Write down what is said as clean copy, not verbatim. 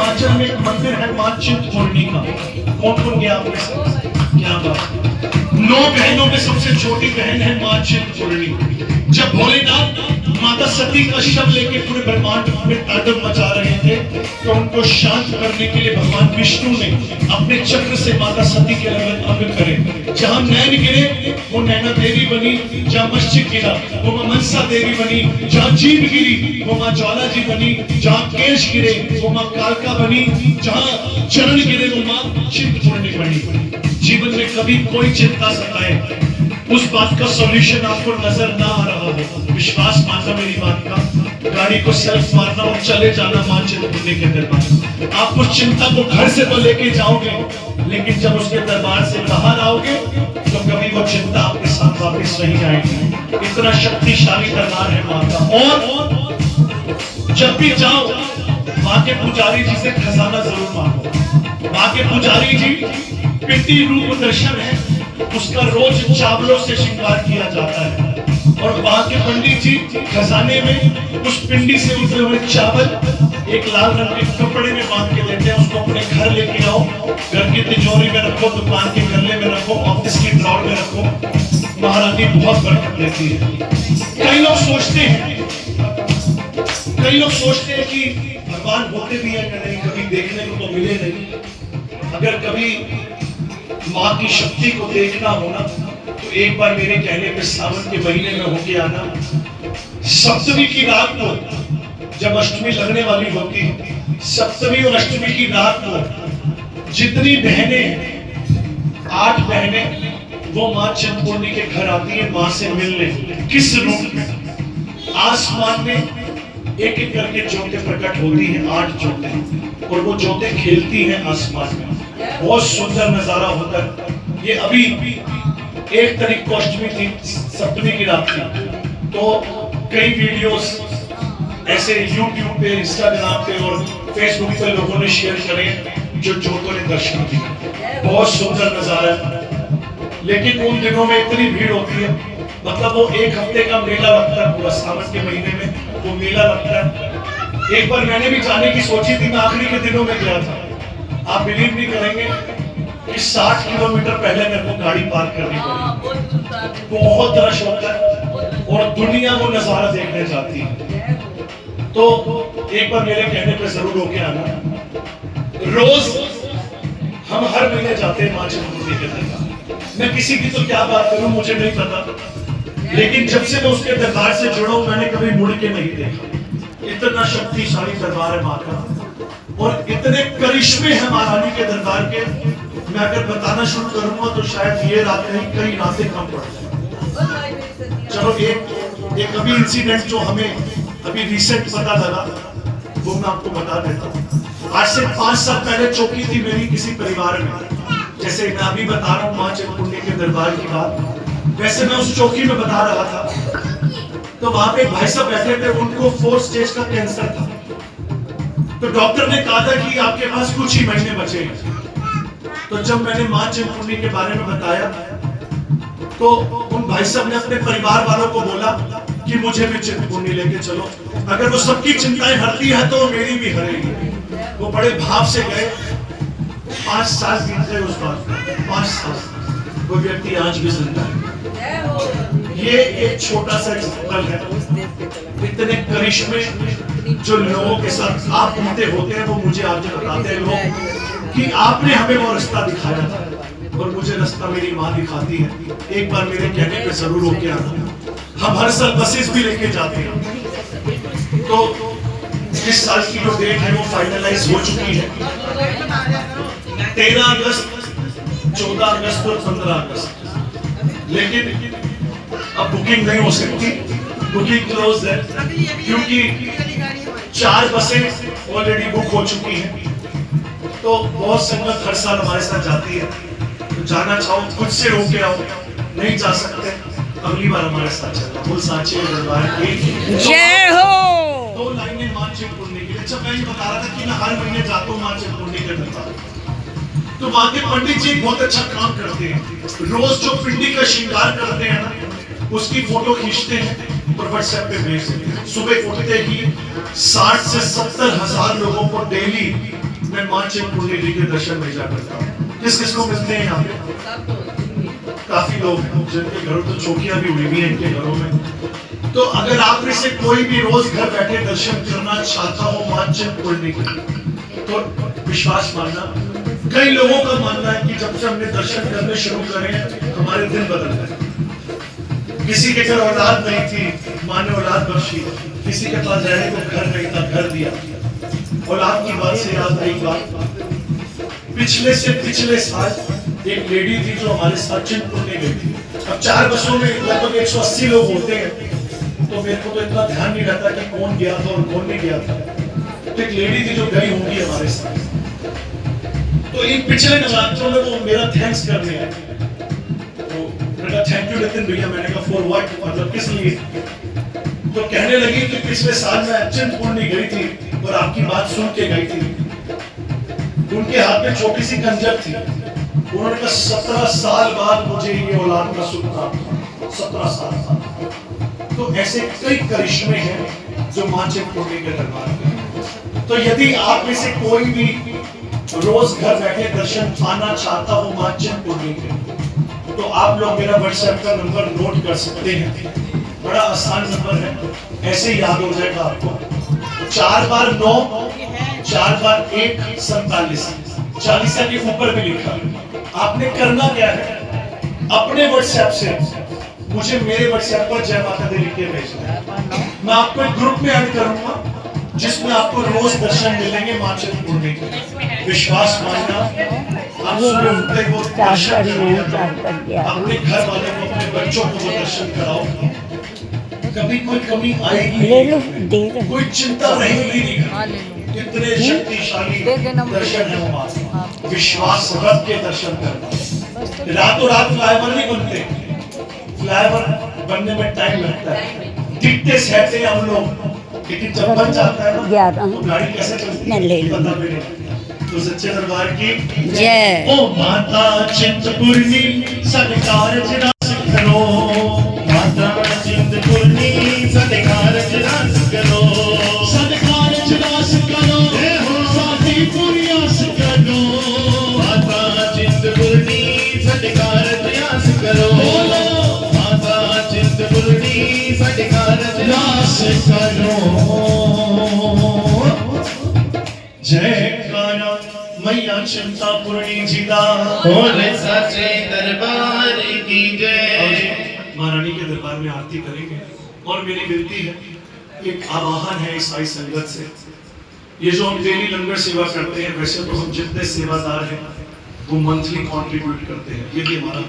हिमाचल में एक मंदिर है मां चिंतपूर्णी का। कौन कौन गया आपके साथ? क्या बात। 9 बहनों में सबसे छोटी बहन है मां चिंतपूर्णी। जब भोलेनाथ माता सती का शव लेके पूरे ब्रह्मांड में तांडव मचा रहे थे, तो उनको शांत करने के लिए भगवान विष्णु ने अपने चक्र से माता सती के अलग अंग करे। जहां नैन गिरे वो नैना देवी बनी, जहां मस्तक गिरा वो मां मनसा देवी बनी, जहां जीभ गिरी वो मां ज्वाला जी बनी, जहां केश गिरे वो मां कालका बनी, जहां चरण गिरे वो मां चिंतपूर्णी बनी। जीवन में कभी कोई चिंता सताए, उस बात का सॉल्यूशन आपको नजर ना आ रहा हो, विश्वास मानना मेरी बात का, गाड़ी को सेल्फ मारना और चले जाना मां चिंतपूर्णी के दरबार। आप उस चिंता को घर से तो लेके जाओगे, लेकिन जब उसके दरबार से बाहर आओगे तो कभी वो चिंता आपके साथ वापस नहीं आएगी। इतना शक्तिशाली दरबार है मां का। और जब भी जाओ मां के पुजारी जी से खजाना जरूर मांगो। मां के पुजारी जी पिंडी रूप दर्शन है, उसका रोज चावलों से श्रृंगार किया जाता है। और वहां के पंडित जी खजाने में उस पिंडी से उतरे हुए चावल एक लाल रंग के कपड़े में बांध के देते हैं। उसको अपने घर लेके आओ, घर की तिजोरी में रखो, दुकान के गल्ले में रखो, ऑफिस की ड्रॉर में रखो, महारानी बहुत बरकत देती है। कई लोग सोचते हैं कि भगवान होते भी है कि नहीं, कभी देखने को तो मिले नहीं। अगर कभी मां की शक्ति को देखना हो ना, तो एक बार मेरे कहने पे सावन के महीने में होके आना। सप्तमी की रात को जब अष्टमी लगने वाली होती है, सप्तमी और अष्टमी की रात को जितनी बहनें 8 बहनें वो मां चिंतपूर्णी के घर आती है मां से मिलने। किस रूप में? आसमान में एक एक करके ज्योतें प्रकट होती हैं, 8 ज्योतें, और वो ज्योतें खेलती हैं आसमान में। बहुत सुंदर नजारा होता है। ये अभी 1 तारीख को अष्टमी थी, सप्तमी की रात थी, तो कई वीडियोस ऐसे YouTube पे, इंस्टाग्राम पे और फेसबुक पे लोगों ने शेयर करे जो ज्योतों ने दर्शन दिए। बहुत सुंदर नजारा है। लेकिन उन दिनों में इतनी भीड़ होती है, मतलब वो 1 हफ्ते का मेला लगता है, पूरा सावन के महीने में वो मेला लगता है। एक बार मैंने भी जाने की सोची थी, मैं आखिरी के दिनों में गया था। आप बिलीव नहीं करेंगे कि 60 किलोमीटर पहले मेरे को गाड़ी पार्क करनी पड़ी। बहुत रश होता है और दुनिया वो नजारा देखने जाती है। तो एक बार मेरे कहने पे जरूर होके आना। रोज हम हर महीने जाते हैं मां चिंतपूर्णी के दरबार। मैं किसी की तो क्या बात करूं, मुझे नहीं पता, लेकिन जब से मैं उसके दरबार से जुड़ा हूं मैंने कभी मुड़ के नहीं देखा। इतना शक्तिशाली दरबार है मां का, और इतने करिश्मे हैं महारानी के दरबार के। मैं अगर बताना शुरू करूंगा तो शायद ये रात नहीं, कई रातें कम पड़ जाए। चलो एक अभी इंसिडेंट जो हमें अभी रिसेंट पता लगा वो मैं आपको बता देता हूँ। आज से 5 साल पहले चौकी थी मेरी किसी परिवार में, जैसे मैं अभी बता रहा हूँ मां चिंतपूर्णी के दरबार की बात, वैसे मैं उस चौकी में बता रहा था। तो वहां पे भाई साहब बैठे थे, उनको 4 स्टेज का कैंसर था। तो डॉक्टर ने कहा था कि आपके पास कुछ ही महीने बचे हैं। तो जब मैंने मां चिंतपूर्णी के बारे में बताया तो उन भाई साहब ने अपने परिवार वालों को बोला कि मुझे भी चिंतपूर्णी लेके चलो, अगर वो सबकी चिंताएं हरती है तो मेरी भी हरेगी। वो बड़े भाव से गए। 5 साल बीत गए उस बात में, 5 साल। वो व्यक्ति आज भी जिंदा है। ये एक छोटा सा एग्जाम्पल है। इतने करिश्मे जो लोगों के साथ आप होते हैं वो मुझे आज बताते हैं लोग कि आपने हमें वो रास्ता दिखाया था, और मुझे रास्ता मेरी माँ दिखाती है। एक बार मेरे कहने पे जरूर होके आना। हम हर साल बसेस भी लेके जाते हैं। तो इस साल की जो डेट है वो फाइनलाइज हो चुकी है, 13 अगस्त, 14 अगस्त और 15 अगस्त। लेकिन अब बुकिंग नहीं हो सकती, बुकिंग क्लोज है, क्योंकि 4 बसें ऑलरेडी बुक हो चुकी हैं। तो बहुत संगत हर साल हमारे साथ जाती है, तो जाना चाहो खुद से होके आओ, नहीं जा सकते अगली बार हमारे साथ चलना। फुल साचे दरबार की जय हो। 2 लाइनें मां चिंतपूर्णी के लिए। अच्छा, मैं ये बता रहा था कि मैं हर महीने जाता हूँ मां चिंतपूर्णी के दरबार। तो वहां के पंडित जी बहुत अच्छा काम करते हैं। रोज जो पिंडी का श्रृंगार करते हैं ना, उसकी फोटो खींचते हैं और व्हाट्सएप पे भेज देते हैं। सुबह उठते ही 60 से 70 हजार लोगों को डेली मैं माँ चिंतपूर्णी जी के दर्शन भेजा करता हूँ। किस किस को मिलते हैं यहाँ पे? काफी लोग हैं जिनके घरों तो चौकियां भी हुई हैं इनके घरों में। तो अगर आप में से कोई भी रोज घर बैठे दर्शन करना चाहता हो माँ चिंतपूर्णी की, तो विश्वास मानना, कई लोगों का मानना है कि जब से हमने दर्शन करने शुरू करे हमारे दिन बदल गए। किसी के घर औलाद नहीं थी, माँ ने औलाद बख्शी। किसी के पास रहने को घर नहीं था, घर दिया। औलाद की बात से याद आई बात, पिछले से पिछले साल एक लेडी थी जो हमारे साथ चिंतपूर्णी गई थी। अब 4 बसों में लगभग 180 लोग होते हैं, तो मेरे को तो इतना ध्यान नहीं रहता कि कौन गया था और कौन नहीं गया था। तो एक लेडी थी जो गई होंगी हमारे साथ, तो इन पिछले नवरात्रों में वो मेरा थैंक्स करने आए। तो मैंने कहा थैंक यू नितिन भैया। मैंने कहा फॉर व्हाट, मतलब किस लिए? तो कहने लगी कि पिछले साल मैं चिंतपूर्णी गई थी और आपकी बात सुन के गई थी। उनके हाथ में छोटी सी खंजर थी। उन्होंने कहा 17 साल बाद मुझे ये औलाद का सुख था। 17 साल बाद। तो ऐसे कई करिश्मे हैं जो माँ चिंतपूर्णी के दरबार में। तो यदि आप में से कोई भी रोज घर बैठे दर्शन पाना चाहता हो माँ चिंतपूर्णी के, तो आप लोग मेरा व्हाट्सएप का नंबर नोट कर सकते हैं। बड़ा आसान नंबर है, ऐसे याद हो जाएगा आपको। 4 बार 9, 4 बार 1, 47, 40 के ऊपर भी लिखा। आपने करना क्या है, अपने व्हाट्सएप से मुझे मेरे व्हाट्सएप पर जय माता दी लिख के भेजना है। मैं आपको एक ग्रुप में ऐड करूंगा जिसमें आपको रोज दर्शन मिलेंगे माँ चिंतपूर्णी के। विश्वास मानना, आप सुबह उठते ही वो दर्शन अपने घर वालों को, अपने बच्चों को वो दर्शन कराओ। कभी कोई कमी आएगी, कोई चिंता रहेगी नहीं। इतने शक्तिशाली दर्शन है वो। विश्वास रख के दर्शन करना। रातों रात फ्लाईओवर नहीं बनते, फ्लाईओवर बनने में टाइम लगता है। दिखते सहते हैं हम लोग, लेकिन जब बन जाता है ना तो गाड़ी कैसे चलती है पता भी नहीं लगता। तो सच्चे दरबार की जय। ओ माता चिंतपूर्णी सद कारज रास करो, माता चिंतपूर्णी सद कारज रास करो, सद कारज रास करो, साथी पूरी आस करो। माता चिंतपूर्णी सद कारज रास करो, माता चिंतपूर्णी सद कारज रास करो। जयकारा मैया चिंतपूर्णी जी दा और सच्चे दरबार की जय। महारानी के दरबार में आरती करेंगे और मेरी विनती है, एक आवाहन है ईसाई संगत से। ये जो हम डेली लंगर सेवा करते हैं, वैसे तो हम जितने सेवादार हैं वो मंथली कंट्रीब्यूट करते हैं। ये भी हमारा